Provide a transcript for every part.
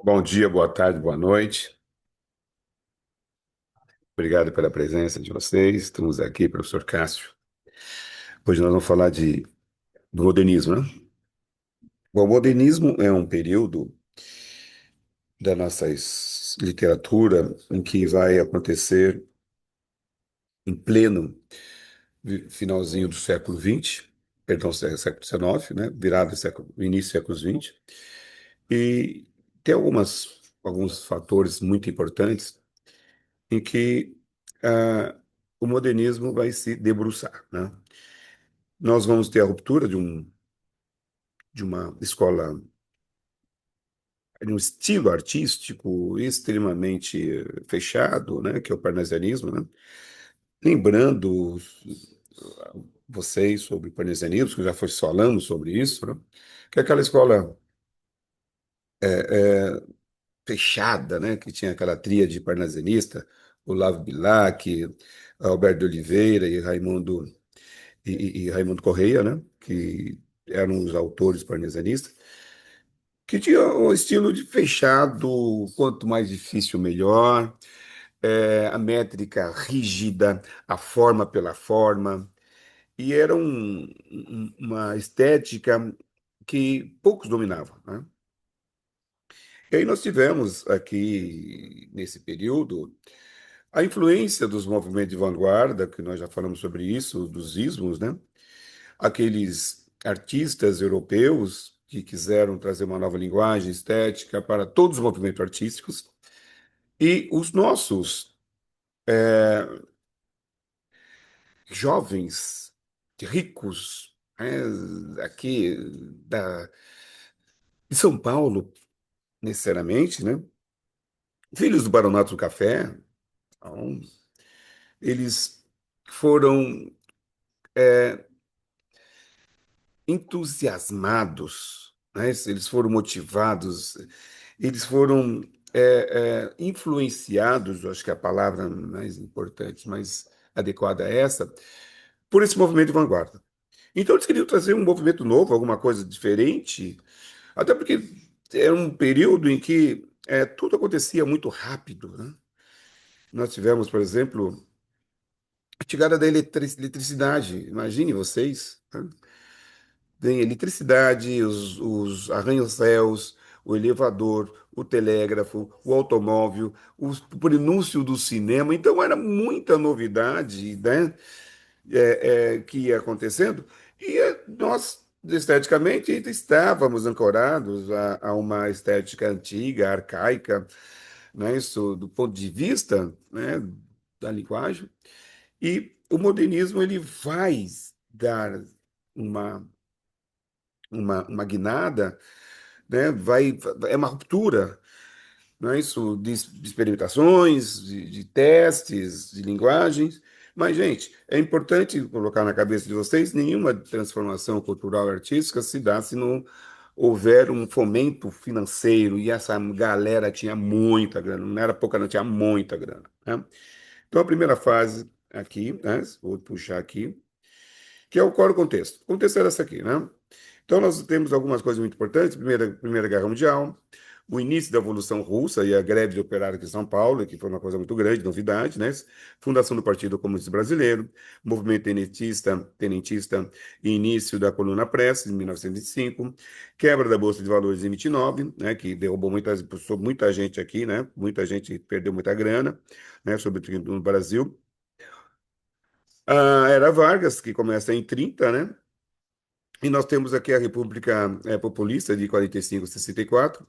Bom dia, boa tarde, boa noite. Obrigado pela presença de vocês. Estamos aqui, professor Cássio. Hoje nós vamos falar do modernismo, né? Bom, o modernismo é um período da nossa literatura em que vai acontecer em pleno finalzinho do século XX, perdão, século XIX, né? Virada do século, início do século XX. E tem alguns fatores muito importantes em que ah, o modernismo vai se debruçar, né? Nós vamos ter a ruptura de uma escola, de um estilo artístico extremamente fechado, né, que é o parnasianismo, né? Lembrando vocês sobre o parnasianismo, que já foi falando sobre isso, né? Que é aquela escola fechada, né, que tinha aquela tríade parnasianista, Olavo Bilac, Alberto de Oliveira e Raimundo Correia, né, que eram os autores parnasianistas, que tinha um estilo de fechado, quanto mais difícil, melhor, a métrica rígida, a forma pela forma, e era uma estética que poucos dominavam, né? E aí nós tivemos aqui, nesse período, a influência dos movimentos de vanguarda, que nós já falamos sobre isso, dos ismos, né? Aqueles artistas europeus que quiseram trazer uma nova linguagem estética para todos os movimentos artísticos, e os nossos jovens ricos, né, aqui de São Paulo, necessariamente, né? Filhos do Baronato do Café, então, eles foram entusiasmados, né? Eles foram motivados, eles foram influenciados, eu acho que a palavra mais importante, mais adequada é essa, por esse movimento de vanguarda. Então eles queriam trazer um movimento novo, alguma coisa diferente, até porque era um período em que tudo acontecia muito rápido, né? Nós tivemos, por exemplo, a chegada da eletricidade. Imagine vocês, né? Tem eletricidade, os arranha-céus, o elevador, o telégrafo, o automóvel, o prenúncio do cinema. Então era muita novidade, né? Que ia acontecendo, e nós, esteticamente, ainda estávamos ancorados a uma estética antiga, arcaica, né, isso do ponto de vista, né, da linguagem, e o modernismo ele vai dar uma, uma guinada, né, é uma ruptura, não é isso? De experimentações, de testes, de linguagens. Mas, gente, é importante colocar na cabeça de vocês: nenhuma transformação cultural e artística se dá se não houver um fomento financeiro. E essa galera tinha muita grana, não era pouca, não, tinha muita grana, né? Então, a primeira fase aqui, né? Vou puxar aqui, que é qual é o contexto? O contexto era essa aqui, né? Então, nós temos algumas coisas muito importantes. Primeira Guerra Mundial, o início da Revolução Russa e a greve de operários aqui em São Paulo, que foi uma coisa muito grande, novidade, né? Fundação do Partido Comunista Brasileiro, movimento tenentista e início da Coluna Prestes, em 1905, quebra da Bolsa de Valores em 29, né? Que derrubou muita gente aqui, né? Muita gente perdeu muita grana, né? Sobretudo no Brasil. A Era Vargas, que começa em 30, né? E nós temos aqui a República Populista de 45 a 64.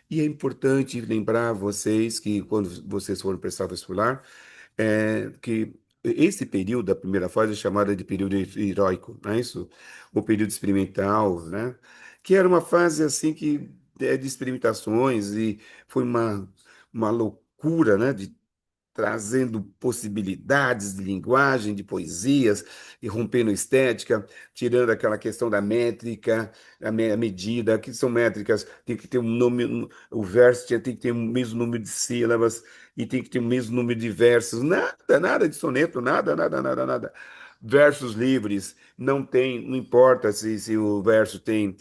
E é importante lembrar vocês que, quando vocês forem prestar vestibular, que esse período da primeira fase é chamado de período heróico, não é isso? O período experimental, né? Que era uma fase assim que de experimentações e foi uma loucura, né? De trazendo possibilidades de linguagem, de poesias, e rompendo estética, tirando aquela questão da métrica, a medida, que são métricas, tem que ter um nome, o verso tem que ter o mesmo número de sílabas, e tem que ter o mesmo número de versos, nada de soneto, nada. versos livres, não tem, não importa se o verso tem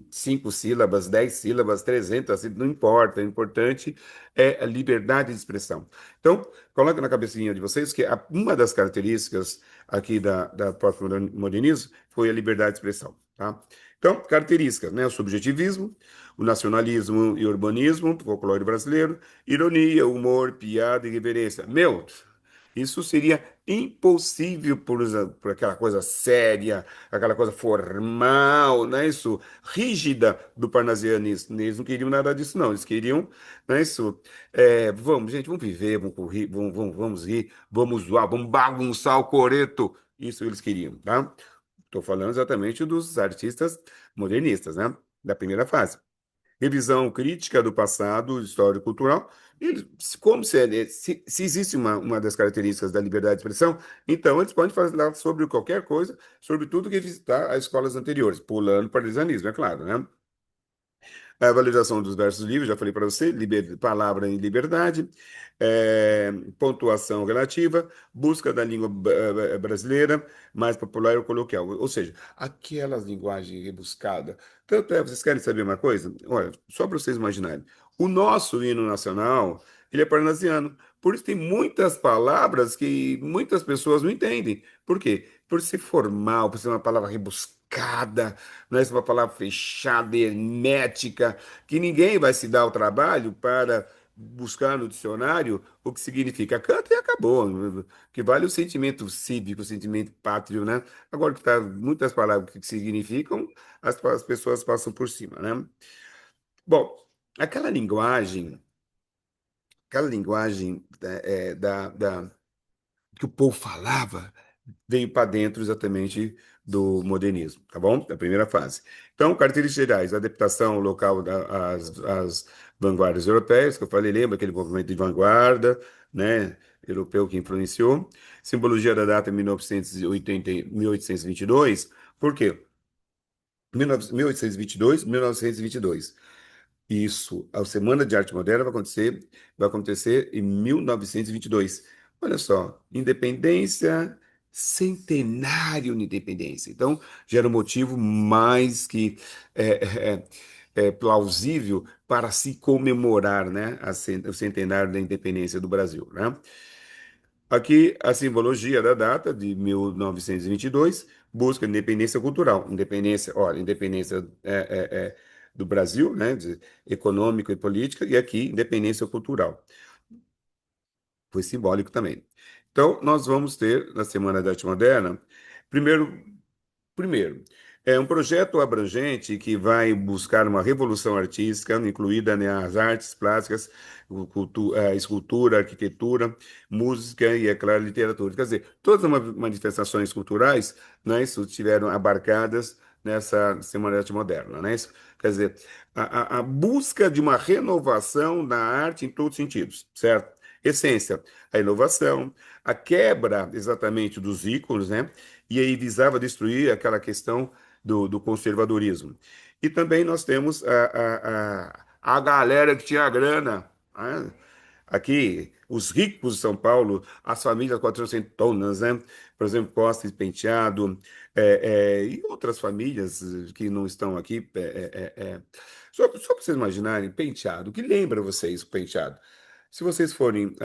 5 sílabas, 10 sílabas, 300, não importa, o importante é a liberdade de expressão. Então, coloca na cabecinha de vocês que uma das características aqui da pós-modernismo foi a liberdade de expressão, tá? Então, características, né? O subjetivismo, o nacionalismo e urbanismo, o folclore brasileiro, ironia, humor, piada e reverência. Meu, isso seria impossível por aquela coisa séria, aquela coisa formal, né? Isso, rígida do parnasianismo. Eles não queriam nada disso, não. Eles queriam, né? Isso, vamos, gente, vamos viver, vamos rir, vamos zoar, vamos bagunçar o coreto. Isso eles queriam, tá? Estou falando exatamente dos artistas modernistas, né? Da primeira fase. Revisão crítica do passado histórico-cultural. Como se existe uma das características da liberdade de expressão, então eles podem falar sobre qualquer coisa, sobre tudo que visitar as escolas anteriores, pulando para o parisianismo, é claro, né? A validação dos versos livres, já falei para você, palavra em liberdade, pontuação relativa, busca da língua brasileira mais popular ou coloquial, ou seja, aquelas linguagens rebuscadas. Tanto é, vocês querem saber uma coisa? Olha, só para vocês imaginarem, o nosso hino nacional, ele é parnasiano, por isso tem muitas palavras que muitas pessoas não entendem. Por quê? Por ser formal, por ser uma palavra rebuscada, não é uma palavra fechada, hermética, que ninguém vai se dar o trabalho para buscar no dicionário o que significa. Canta e acabou. Que vale o sentimento cívico, o sentimento pátrio, né? Agora que tá muitas palavras que significam, as pessoas passam por cima, né? Bom, aquela linguagem que o povo falava veio para dentro exatamente do modernismo, tá bom? Da primeira fase. Então, características gerais, adaptação local às vanguardas europeias, que eu falei, lembra aquele movimento de vanguarda, né, europeu que influenciou. Simbologia da data 1980, 1822, por quê? 1822, 1922. Isso, a Semana de Arte Moderna vai acontecer em 1922. Olha só, independência, centenário de independência. Então, gera um motivo mais que é, plausível para se comemorar, né, o centenário da independência do Brasil, né? Aqui, a simbologia da data de 1922 busca independência cultural. Independência, olha, independência do Brasil, né, econômica e política, e aqui, independência cultural. Foi simbólico também. Então, nós vamos ter, na Semana da Arte Moderna, primeiro Primeiro, é um projeto abrangente que vai buscar uma revolução artística, incluída nas artes plásticas, a escultura, a arquitetura, música e, é claro, literatura. Quer dizer, todas as manifestações culturais, né, isso estiveram abarcadas nessa Semana de Arte Moderna. Né? Isso, quer dizer, a busca de uma renovação da arte em todos os sentidos, certo? Essência, a inovação, a quebra exatamente dos ícones, né? E aí visava destruir aquela questão do conservadorismo. E também nós temos a galera que tinha grana, né? Aqui, os ricos de São Paulo, as famílias quatrocentonas, né? Por exemplo, Costa e Penteado, e outras famílias que não estão aqui. Só para vocês imaginarem, Penteado, o que lembra vocês o Penteado? Se vocês forem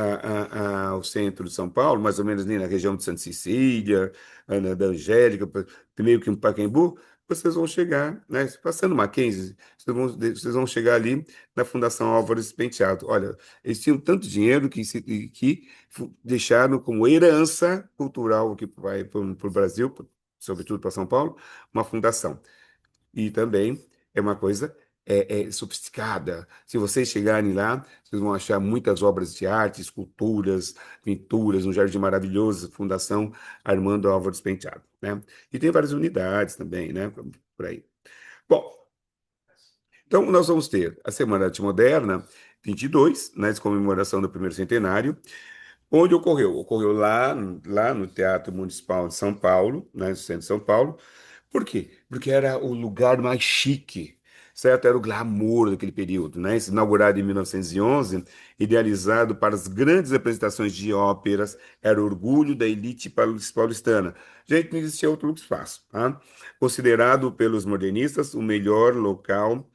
ao centro de São Paulo, mais ou menos ali na região de Santa Cecília, da Angélica, meio que um Pacaembu, vocês vão chegar, né? Passando Mackenzie, vocês vão chegar ali na Fundação Álvares Penteado. Olha, eles tinham tanto dinheiro que deixaram como herança cultural que vai para o Brasil, sobretudo para São Paulo, uma fundação. E também é uma coisa sofisticada. Se vocês chegarem lá, vocês vão achar muitas obras de arte, esculturas, pinturas, um jardim maravilhoso, Fundação Armando Álvares Penteado, né? E tem várias unidades também, né? Por aí. Bom, então nós vamos ter a Semana da Arte Moderna 22, né, de comemoração do primeiro centenário. Onde ocorreu? Ocorreu lá no Teatro Municipal de São Paulo, né, no centro de São Paulo. Por quê? Porque era o lugar mais chique. certo? Era o glamour daquele período, né? Isso inaugurado em 1911, idealizado para as grandes apresentações de óperas, era o orgulho da elite paulistana. Gente, não existia outro espaço, tá? Considerado pelos modernistas o melhor local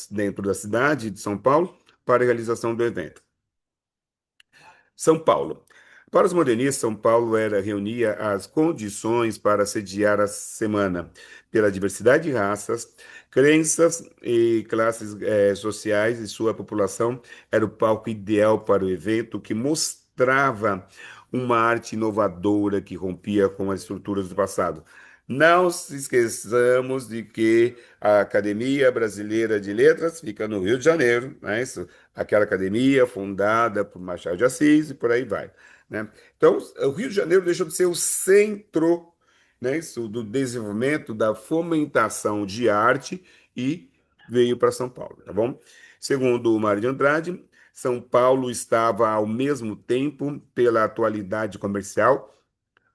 dentro da cidade de São Paulo para a realização do evento. São Paulo. Para os modernistas, São Paulo reunia as condições para sediar a semana, pela diversidade de raças, crenças e classes sociais, e sua população era o palco ideal para o evento, que mostrava uma arte inovadora que rompia com as estruturas do passado. Não se esqueçamos de que a Academia Brasileira de Letras fica no Rio de Janeiro, né? Aquela academia fundada por Machado de Assis e por aí vai, né? Então, o Rio de Janeiro deixou de ser o centro, né, isso, do desenvolvimento, da fomentação de arte e veio para São Paulo, tá bom? Segundo o Mário de Andrade, São Paulo estava ao mesmo tempo pela atualidade comercial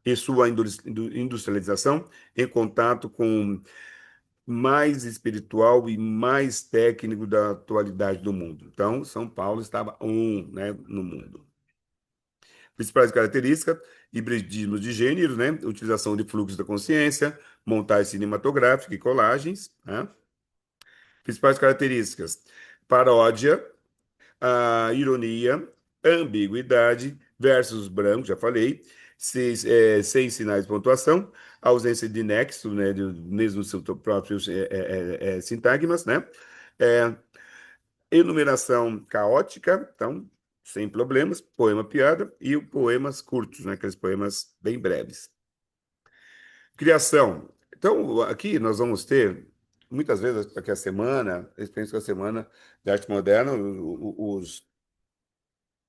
e sua industrialização em contato com mais espiritual e mais técnico da atualidade do mundo. Então, São Paulo estava né, no mundo. Principais características: hibridismo de gênero, né, utilização de fluxos da consciência, montagem cinematográfica e colagens. Né? Principais características: paródia, a ironia, ambiguidade, versos brancos, já falei, sem sinais de pontuação, ausência de nexo, né, mesmo seus próprios sintagmas, né? É, enumeração caótica, então, sem problemas, poema piada, e poemas curtos, né, aqueles poemas bem breves. Criação. Então, aqui nós vamos ter, muitas vezes, aqui a semana, eles pensam que a semana de arte moderna,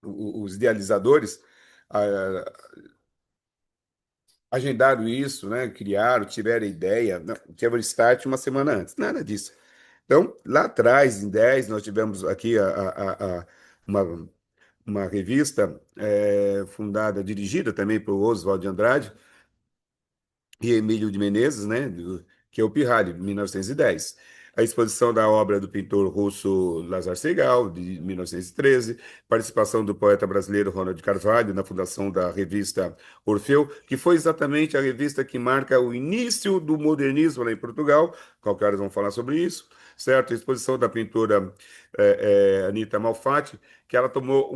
os idealizadores ah, agendaram isso, né? Criaram, tiveram a ideia, não, tiveram o start uma semana antes, nada disso. Então, lá atrás, em 10 nós tivemos aqui uma, uma revista fundada, dirigida também por Oswald de Andrade, e Emílio de Menezes, né, que é o Pirralho, de 1910. A exposição da obra do pintor russo Lazar Segal, de 1913, participação do poeta brasileiro Ronald Carvalho na fundação da revista Orfeu, que foi exatamente a revista que marca o início do modernismo lá em Portugal. Qualquer hora vão falar sobre isso, certo? A exposição da pintora Anita Malfatti, que ela tomou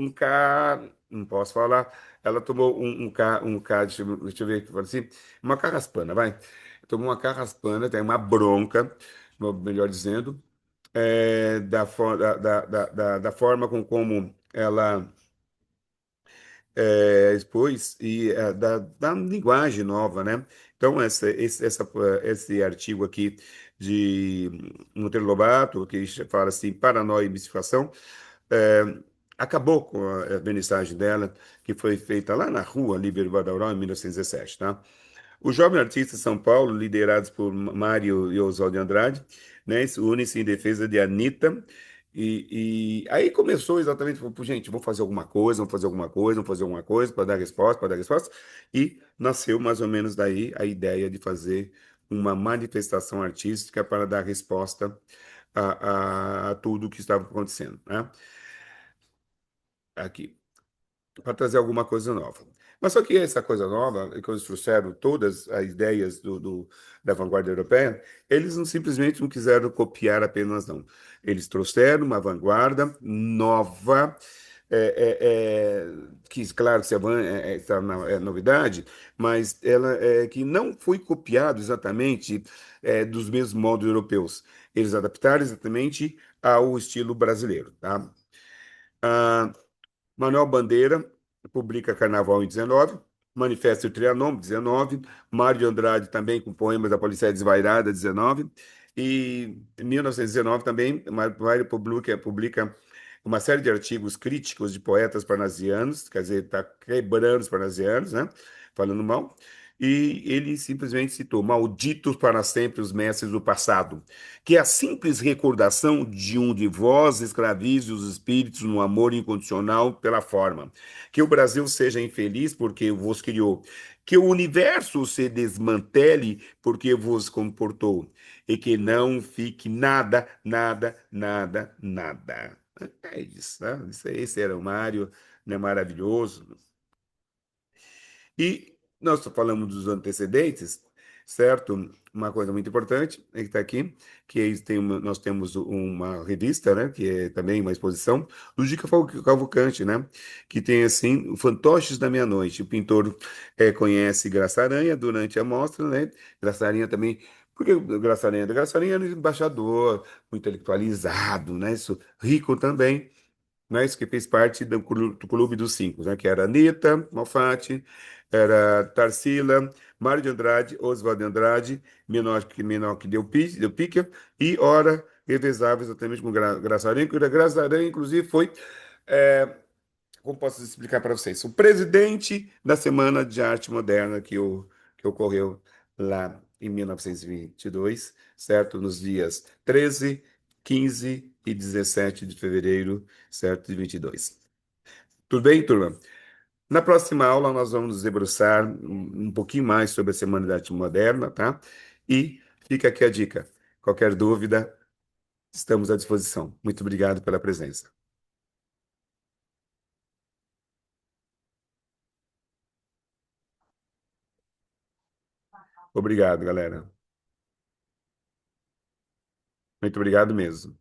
não posso falar, ela tomou deixa eu ver aqui, fala assim, uma carraspana, vai. Tomou uma carraspana, tem uma bronca, melhor dizendo, da forma como ela expôs e da linguagem nova, né? Então, esse artigo aqui de Monteiro Lobato, que fala assim, paranoia e mistificação, é, acabou com a vernissagem dela, que foi feita lá na rua Líbero Badaró, em 1917, tá? Os jovens artistas de São Paulo, liderados por Mário e Oswald de Andrade, né, unem-se em defesa de Anitta. E aí começou exatamente, falou, gente, vamos fazer alguma coisa, vamos fazer alguma coisa, vamos fazer alguma coisa para dar resposta, para dar resposta. E nasceu mais ou menos daí a ideia de fazer uma manifestação artística para dar resposta a tudo o que estava acontecendo, né? Aqui para trazer alguma coisa nova. Mas só que essa coisa nova, e quando eles trouxeram todas as ideias da vanguarda europeia, eles não simplesmente não quiseram copiar apenas, não. Eles trouxeram uma vanguarda nova, que, claro, que está é novidade, mas ela que não foi copiado exatamente dos mesmos modos europeus. Eles adaptaram exatamente ao estilo brasileiro, tá? Ah, Manuel Bandeira publica Carnaval em 19, Manifesto do Trianon, 19, Mário de Andrade também com poemas da Polícia Desvairada, 19, e em 1919 também Mário publica uma série de artigos críticos de poetas parnasianos, quer dizer, está quebrando os parnasianos, né? Falando mal. E ele simplesmente citou: Malditos para sempre os mestres do passado, que é a simples recordação de um de vós escravize os espíritos no amor incondicional pela forma. Que o Brasil seja infeliz porque vos criou. Que o universo se desmantele porque vos comportou. E que não fique nada, nada, nada, nada. É isso, né? Esse era o Mário, né? Maravilhoso. E nós falamos dos antecedentes, certo? Uma coisa muito importante é que está aqui, que nós temos uma revista, né? Que é também uma exposição do Gica Cavalcante, né? Que tem assim, o Fantoches da Meia-Noite. O pintor conhece Graça Aranha durante a mostra, né? Graça Aranha também. Porque o Graça Aranha, Graça Aranha era um embaixador, muito intelectualizado, né? Isso, rico também, né? Isso que fez parte do Clube dos Cinco, né? Que era Anitta Malfatti, era Tarsila, Mário de Andrade, Oswald de Andrade, Menoque Del Picchia, e ora revezava exatamente com Graça Aranha, que a Graça Aranha, inclusive, foi, é, como posso explicar para vocês, o presidente da Semana de Arte Moderna que ocorreu lá em 1922, certo? Nos dias 13, 15 e 17 de fevereiro, certo? De 22. Tudo bem, turma? Na próxima aula, nós vamos nos debruçar um pouquinho mais sobre a Semana da Arte Moderna, tá? E fica aqui a dica. Qualquer dúvida, estamos à disposição. Muito obrigado pela presença. Obrigado, galera. Muito obrigado mesmo.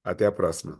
Até a próxima.